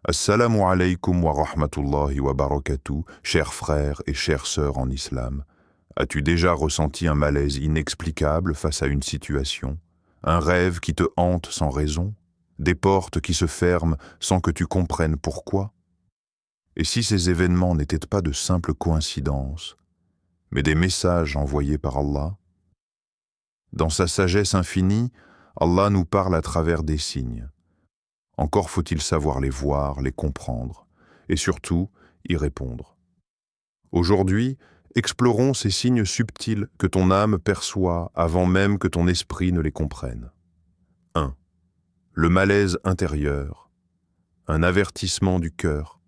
Assalamu alaykum wa rahmatullahi wa barakatuh, chers frères et chères sœurs en islam. As-tu déjà ressenti un malaise inexplicable face à une situation? Un rêve qui te hante sans raison? Des portes qui se ferment sans que tu comprennes pourquoi? Et si ces événements n'étaient pas de simples coïncidences, mais des messages envoyés par Allah? Dans sa sagesse infinie, Allah nous parle à travers des signes. Encore faut-il savoir les voir, les comprendre, et surtout y répondre. Aujourd'hui, explorons ces signes subtils que ton âme perçoit avant même que ton esprit ne les comprenne. 1. Le malaise intérieur, un avertissement du cœur.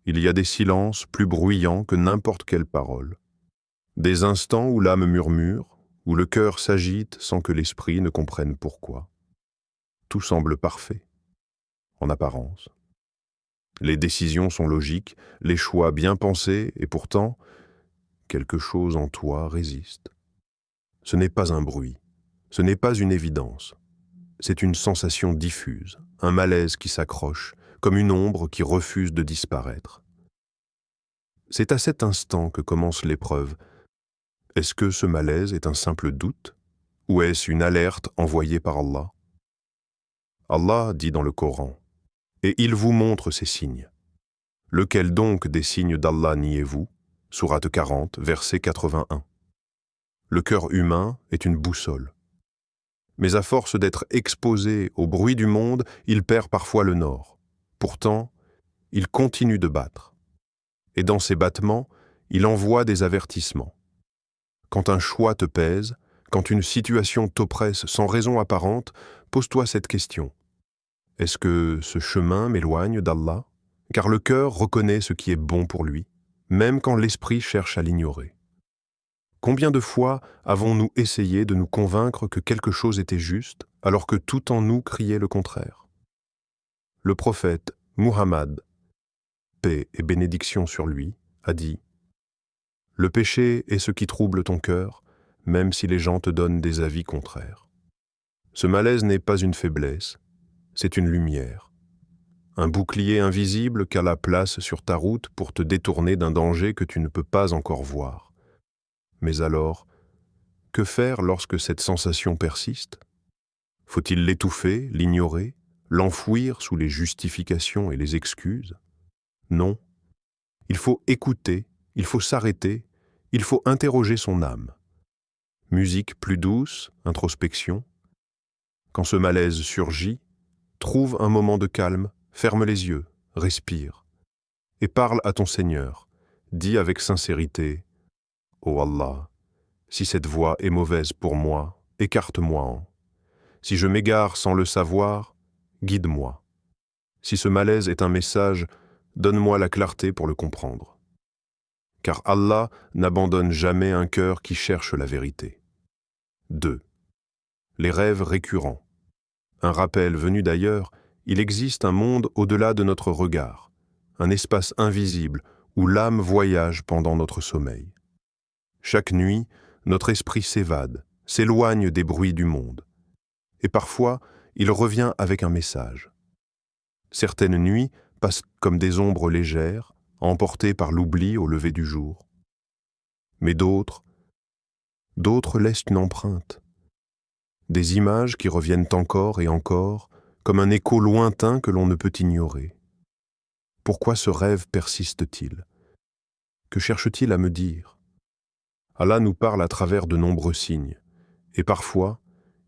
Il y a des silences plus bruyants que n'importe quelle parole. Des instants où l'âme murmure, où le cœur s'agite sans que l'esprit ne comprenne pourquoi. Tout semble parfait, en apparence. Les décisions sont logiques, les choix bien pensés, et pourtant, quelque chose en toi résiste. Ce n'est pas un bruit, ce n'est pas une évidence. C'est une sensation diffuse, un malaise qui s'accroche, comme une ombre qui refuse de disparaître. C'est à cet instant que commence l'épreuve. Est-ce que ce malaise est un simple doute, ou est-ce une alerte envoyée par Allah? Allah dit dans le Coran, « Et il vous montre ces signes. Lequel donc des signes d'Allah niez-vous » Sourate 40, verset 81. Le cœur humain est une boussole. Mais à force d'être exposé au bruit du monde, il perd parfois le nord. Pourtant, il continue de battre. Et dans ces battements, il envoie des avertissements. Quand un choix te pèse, quand une situation t'oppresse sans raison apparente, pose-toi cette question. Est-ce que ce chemin m'éloigne d'Allah? Car le cœur reconnaît ce qui est bon pour lui, même quand l'esprit cherche à l'ignorer. Combien de fois avons-nous essayé de nous convaincre que quelque chose était juste, alors que tout en nous criait le contraire? Le prophète Muhammad, paix et bénédiction sur lui, a dit « Le péché est ce qui trouble ton cœur, même si les gens te donnent des avis contraires. Ce malaise n'est pas une faiblesse, c'est une lumière. Un bouclier invisible qu'Allah place sur ta route pour te détourner d'un danger que tu ne peux pas encore voir. Mais alors, que faire lorsque cette sensation persiste? Faut-il l'étouffer, l'ignorer, l'enfouir sous les justifications et les excuses? Non. Il faut écouter, il faut s'arrêter, il faut interroger son âme. Musique plus douce, introspection. Quand ce malaise surgit, trouve un moment de calme, ferme les yeux, respire, et parle à ton Seigneur. Dis avec sincérité, « Ô Allah, si cette voie est mauvaise pour moi, écarte-moi-en. Si je m'égare sans le savoir, guide-moi. Si ce malaise est un message, donne-moi la clarté pour le comprendre. » Car Allah n'abandonne jamais un cœur qui cherche la vérité. 2. Les rêves récurrents. Un rappel venu d'ailleurs, il existe un monde au-delà de notre regard, un espace invisible où l'âme voyage pendant notre sommeil. Chaque nuit, notre esprit s'évade, s'éloigne des bruits du monde. Et parfois, il revient avec un message. Certaines nuits passent comme des ombres légères, emportées par l'oubli au lever du jour. Mais d'autres laissent une empreinte. Des images qui reviennent encore et encore, comme un écho lointain que l'on ne peut ignorer. Pourquoi ce rêve persiste-t-il? Que cherche-t-il à me dire? Allah nous parle à travers de nombreux signes, et parfois,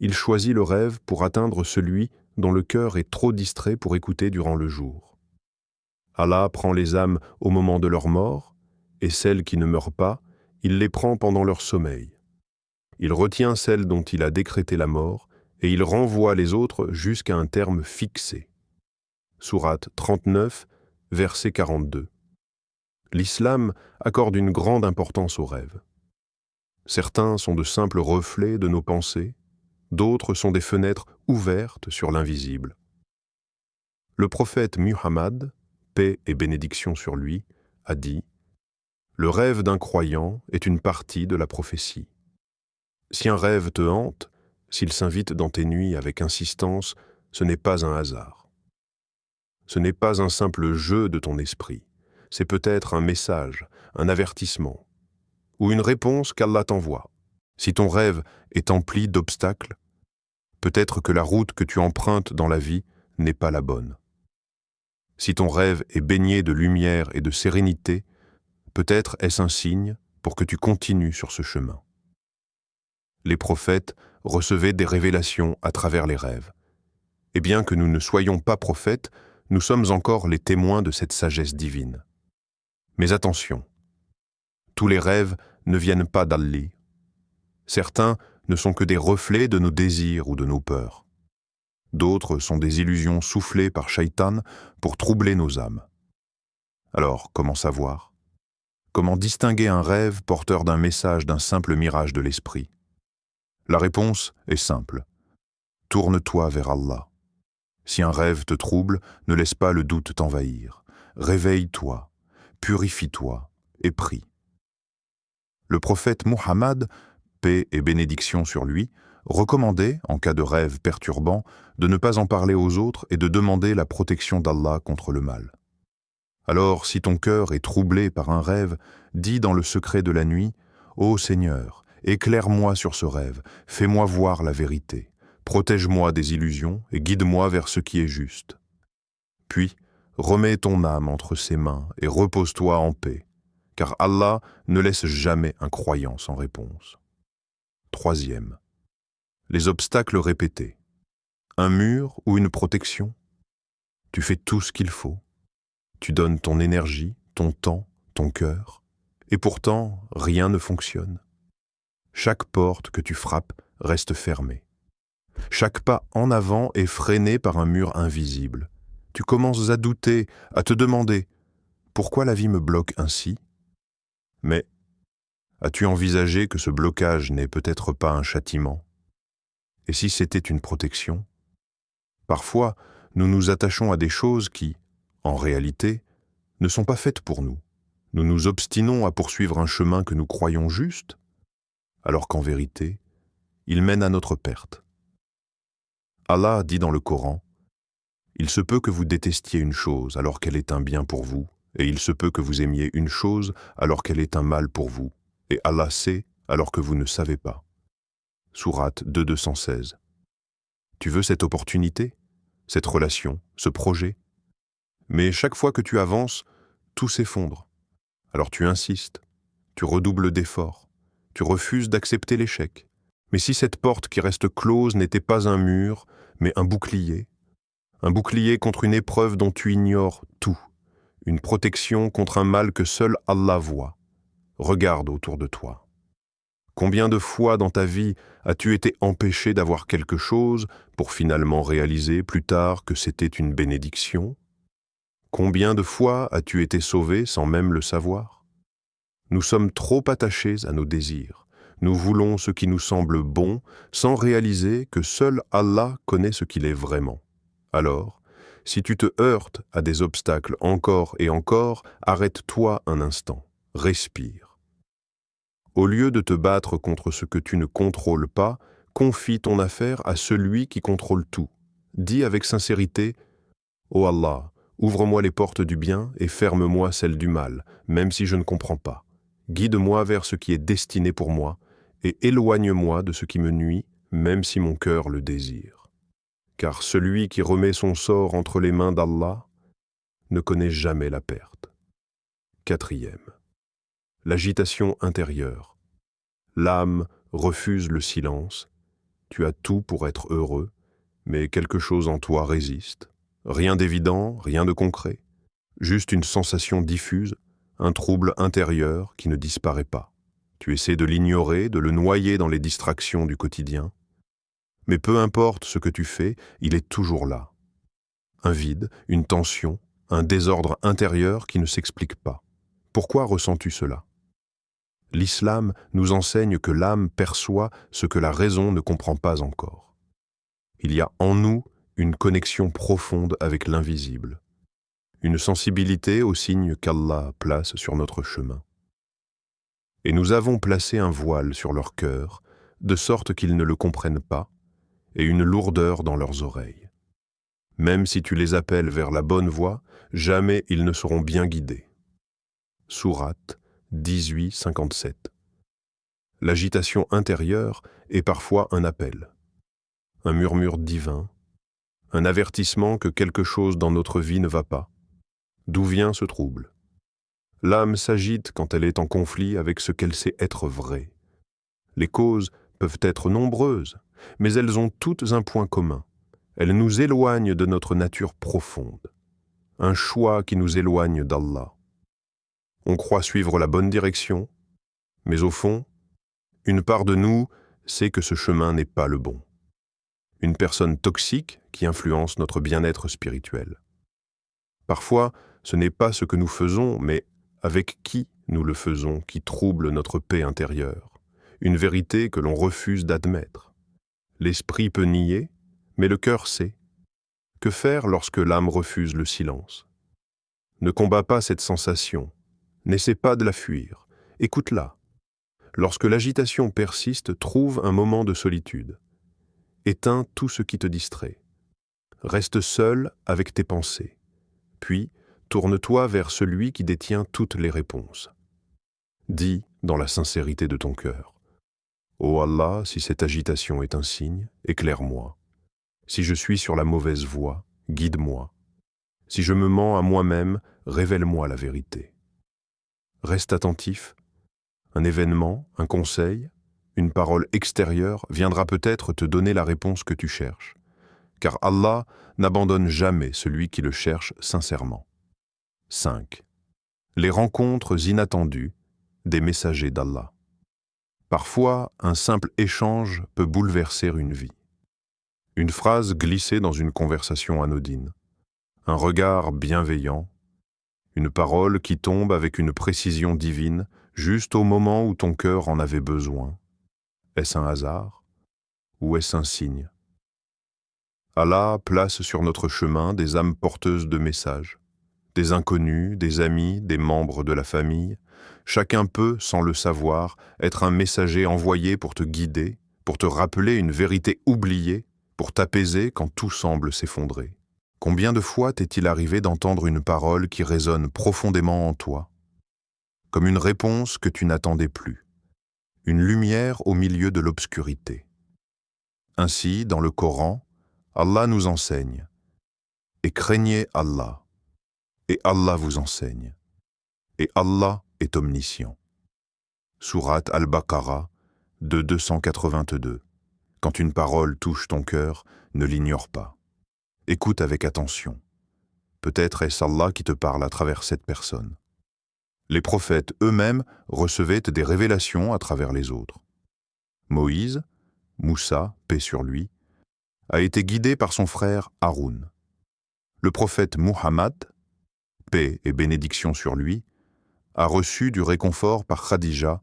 il choisit le rêve pour atteindre celui dont le cœur est trop distrait pour écouter durant le jour. Allah prend les âmes au moment de leur mort, et celles qui ne meurent pas, il les prend pendant leur sommeil. Il retient celles dont il a décrété la mort, et il renvoie les autres jusqu'à un terme fixé. Sourate 39, verset 42. L'islam accorde une grande importance aux rêves. Certains sont de simples reflets de nos pensées, d'autres sont des fenêtres ouvertes sur l'invisible. Le prophète Muhammad, paix et bénédiction sur lui, a dit « Le rêve d'un croyant est une partie de la prophétie. Si un rêve te hante, s'il s'invite dans tes nuits avec insistance, ce n'est pas un hasard. Ce n'est pas un simple jeu de ton esprit, c'est peut-être un message, un avertissement, ou une réponse qu'Allah t'envoie. Si ton rêve est empli d'obstacles, peut-être que la route que tu empruntes dans la vie n'est pas la bonne. Si ton rêve est baigné de lumière et de sérénité, peut-être est-ce un signe pour que tu continues sur ce chemin. Les prophètes recevaient des révélations à travers les rêves. Et bien que nous ne soyons pas prophètes, nous sommes encore les témoins de cette sagesse divine. Mais attention, tous les rêves ne viennent pas d'Allah. Certains ne sont que des reflets de nos désirs ou de nos peurs. D'autres sont des illusions soufflées par Shaitan pour troubler nos âmes. Alors, comment savoir? Comment distinguer un rêve porteur d'un message d'un simple mirage de l'esprit? La réponse est simple. Tourne-toi vers Allah. Si un rêve te trouble, ne laisse pas le doute t'envahir. Réveille-toi, purifie-toi et prie. Le prophète Muhammad, paix et bénédiction sur lui, recommandait, en cas de rêve perturbant, de ne pas en parler aux autres et de demander la protection d'Allah contre le mal. Alors, si ton cœur est troublé par un rêve, dis dans le secret de la nuit, « Ô Seigneur, éclaire-moi sur ce rêve, fais-moi voir la vérité, protège-moi des illusions et guide-moi vers ce qui est juste. » Puis, remets ton âme entre ses mains et repose-toi en paix, car Allah ne laisse jamais un croyant sans réponse. Troisième, les obstacles répétés. Un mur ou une protection? Tu fais tout ce qu'il faut. Tu donnes ton énergie, ton temps, ton cœur, et pourtant rien ne fonctionne. Chaque porte que tu frappes reste fermée. Chaque pas en avant est freiné par un mur invisible. Tu commences à douter, à te demander « Pourquoi la vie me bloque ainsi ?» Mais as-tu envisagé que ce blocage n'est peut-être pas un châtiment? Et si c'était une protection? Parfois, nous nous attachons à des choses qui, en réalité, ne sont pas faites pour nous. Nous nous obstinons à poursuivre un chemin que nous croyons juste, alors qu'en vérité, il mène à notre perte. Allah dit dans le Coran, « Il se peut que vous détestiez une chose alors qu'elle est un bien pour vous, et il se peut que vous aimiez une chose alors qu'elle est un mal pour vous, et Allah sait alors que vous ne savez pas. » Sourate 2:216. Tu veux cette opportunité, cette relation, ce projet? Mais chaque fois que tu avances, tout s'effondre. Alors tu insistes, tu redoubles d'efforts, tu refuses d'accepter l'échec. Mais si cette porte qui reste close n'était pas un mur, mais un bouclier contre une épreuve dont tu ignores tout, une protection contre un mal que seul Allah voit, regarde autour de toi. Combien de fois dans ta vie as-tu été empêché d'avoir quelque chose pour finalement réaliser plus tard que c'était une bénédiction? Combien de fois as-tu été sauvé sans même le savoir? Nous sommes trop attachés à nos désirs. Nous voulons ce qui nous semble bon sans réaliser que seul Allah connaît ce qu'il est vraiment. Alors, si tu te heurtes à des obstacles encore et encore, arrête-toi un instant, respire. Au lieu de te battre contre ce que tu ne contrôles pas, confie ton affaire à celui qui contrôle tout. Dis avec sincérité, « Ô Allah, ouvre-moi les portes du bien et ferme-moi celles du mal, même si je ne comprends pas. Guide-moi vers ce qui est destiné pour moi et éloigne-moi de ce qui me nuit, même si mon cœur le désire. Car celui qui remet son sort entre les mains d'Allah ne connaît jamais la perte. » Quatrième, l'agitation intérieure. L'âme refuse le silence. Tu as tout pour être heureux, mais quelque chose en toi résiste. Rien d'évident, rien de concret. Juste une sensation diffuse, un trouble intérieur qui ne disparaît pas. Tu essaies de l'ignorer, de le noyer dans les distractions du quotidien. Mais peu importe ce que tu fais, il est toujours là. Un vide, une tension, un désordre intérieur qui ne s'explique pas. Pourquoi ressens-tu cela? L'islam nous enseigne que l'âme perçoit ce que la raison ne comprend pas encore. Il y a en nous une connexion profonde avec l'invisible, une sensibilité aux signes qu'Allah place sur notre chemin. Et nous avons placé un voile sur leur cœur, de sorte qu'ils ne le comprennent pas, et une lourdeur dans leurs oreilles. Même si tu les appelles vers la bonne voie, jamais ils ne seront bien guidés. Sourate 18-57. L'agitation intérieure est parfois un appel, un murmure divin, un avertissement que quelque chose dans notre vie ne va pas. D'où vient ce trouble? L'âme s'agite quand elle est en conflit avec ce qu'elle sait être vrai. Les causes peuvent être nombreuses, mais elles ont toutes un point commun. Elles nous éloignent de notre nature profonde. Un choix qui nous éloigne d'Allah. On croit suivre la bonne direction, mais au fond, une part de nous sait que ce chemin n'est pas le bon. Une personne toxique qui influence notre bien-être spirituel. Parfois, ce n'est pas ce que nous faisons, mais avec qui nous le faisons qui trouble notre paix intérieure. Une vérité que l'on refuse d'admettre. L'esprit peut nier, mais le cœur sait. Que faire lorsque l'âme refuse le silence? Ne combats pas cette sensation, n'essaie pas de la fuir, écoute-la. Lorsque l'agitation persiste, trouve un moment de solitude. Éteins tout ce qui te distrait. Reste seul avec tes pensées. Puis, tourne-toi vers celui qui détient toutes les réponses. Dis dans la sincérité de ton cœur: Ô Allah, si cette agitation est un signe, éclaire-moi. Si je suis sur la mauvaise voie, guide-moi. Si je me mens à moi-même, révèle-moi la vérité. Reste attentif. Un événement, un conseil, une parole extérieure viendra peut-être te donner la réponse que tu cherches. Car Allah n'abandonne jamais celui qui le cherche sincèrement. 5. Les rencontres inattendues des messagers d'Allah. Parfois, un simple échange peut bouleverser une vie. Une phrase glissée dans une conversation anodine, un regard bienveillant, une parole qui tombe avec une précision divine juste au moment où ton cœur en avait besoin. Est-ce un hasard ou est-ce un signe? Allah place sur notre chemin des âmes porteuses de messages, des inconnus, des amis, des membres de la famille. Chacun peut, sans le savoir, être un messager envoyé pour te guider, pour te rappeler une vérité oubliée, pour t'apaiser quand tout semble s'effondrer. Combien de fois t'est-il arrivé d'entendre une parole qui résonne profondément en toi, comme une réponse que tu n'attendais plus, une lumière au milieu de l'obscurité? Ainsi, dans le Coran, Allah nous enseigne « Et craignez Allah, et Allah vous enseigne, et Allah est omniscient. » Sourate Al-Baqarah, de 282. Quand une parole touche ton cœur, ne l'ignore pas. Écoute avec attention. Peut-être est-ce Allah qui te parle à travers cette personne. Les prophètes eux-mêmes recevaient des révélations à travers les autres. Moïse, Moussa, paix sur lui, a été guidé par son frère Haroun. Le prophète Muhammad, paix et bénédiction sur lui, a reçu du réconfort par Khadija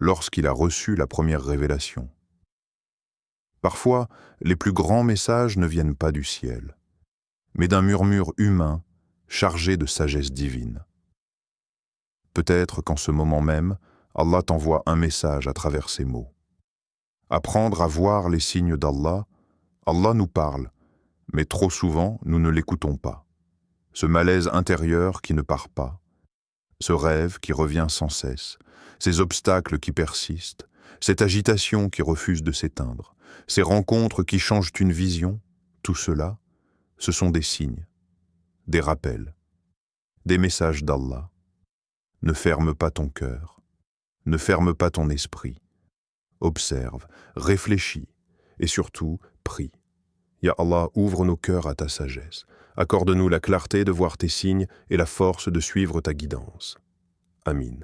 lorsqu'il a reçu la première révélation. Parfois, les plus grands messages ne viennent pas du ciel, mais d'un murmure humain chargé de sagesse divine. Peut-être qu'en ce moment même, Allah t'envoie un message à travers ces mots. Apprendre à voir les signes d'Allah, Allah nous parle, mais trop souvent nous ne l'écoutons pas. Ce malaise intérieur qui ne part pas, ce rêve qui revient sans cesse, ces obstacles qui persistent, cette agitation qui refuse de s'éteindre, ces rencontres qui changent une vision, tout cela, ce sont des signes, des rappels, des messages d'Allah. Ne ferme pas ton cœur, ne ferme pas ton esprit. Observe, réfléchis et surtout, prie. Ya Allah, ouvre nos cœurs à ta sagesse. Accorde-nous la clarté de voir tes signes et la force de suivre ta guidance. Amin.